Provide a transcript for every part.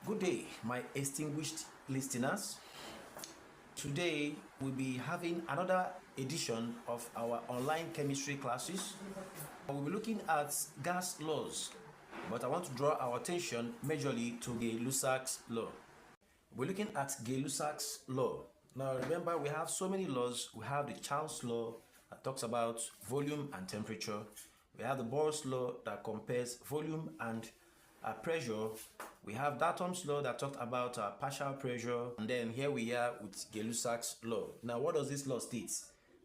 Good day, my extinguished listeners. Today we'll be having another edition of our online chemistry classes. We'll be looking at gas laws, but I want to draw our attention majorly to Gay-Lussac's law. We're looking at Gay-Lussac's law. Now remember, we have so many laws. We have the Chance law that talks about volume and temperature. We have the Bohr's law that compares volume and pressure. We have Dalton's law that talked about partial pressure, and then here we are with Gay-Lussac's law. Now, what does this law state?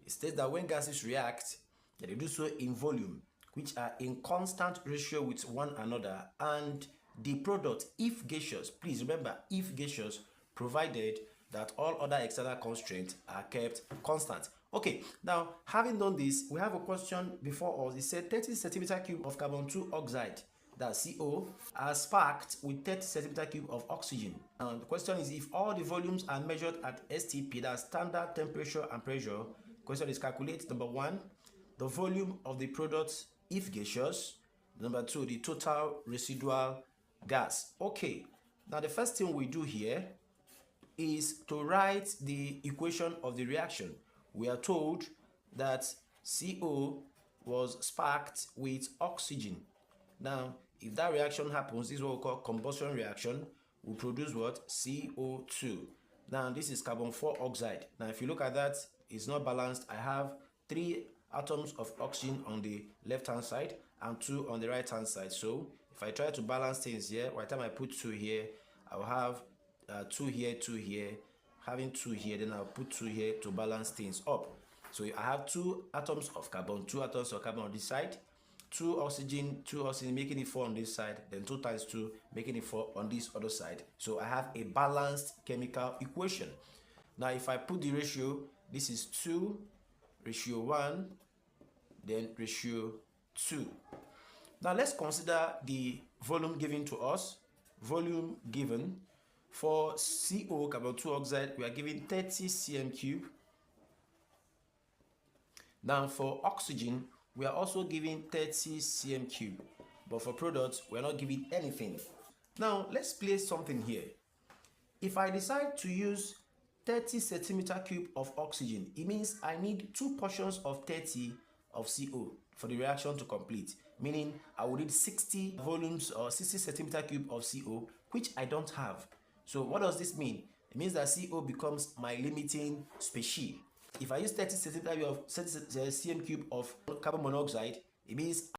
It states that when gases react, they do so in volume, which are in constant ratio with one another, and the product, if gaseous, please remember, if gaseous, provided that all other external constraints are kept constant. Okay, now having done this, we have a question before us. It said 30 centimeter cube of carbon 2 oxide, that's CO, are sparked with 30 centimeter cube of oxygen. And the question is, if all the volumes are measured at STP, that's standard temperature and pressure, question is calculate number 1, the volume of the product if gaseous, number 2, the total residual gas. Okay, now the first thing we do here is to write the equation of the reaction. We are told that CO was sparked with oxygen. Now, if that reaction happens, this is what we call combustion reaction, will produce what? CO2. Now, this is carbon 4 oxide. Now, if you look at that, it's not balanced. I have 3 atoms of oxygen on the left-hand side and 2 on the right-hand side. So, if I try to balance things here, by the time I put 2 here, I'll have 2 here, 2 here, having 2 here, then I'll put 2 here to balance things up. So I have 2 atoms of carbon, 2 atoms of carbon on this side, 2 oxygen, making it 4 on this side, then 2 times 2, making it 4 on this other side. So I have a balanced chemical equation. Now if I put the ratio, this is 2, ratio 1, then ratio 2. Now let's consider the volume given to us. Volume given for CO, carbon 2 oxide, we are given 30 cm cube. Now for oxygen, we are also given 30 cm cube, but for products, we are not given anything. Now let's place something here. If I decide to use 30 centimeter cube of oxygen, it means I need 2 portions of 30 of CO for the reaction to complete, meaning I will need 60 volumes or 60 centimeter cube of CO, which I don't have. So what does this mean? It means that CO becomes my limiting species. If I use 30 centimeter cube of carbon monoxide, it means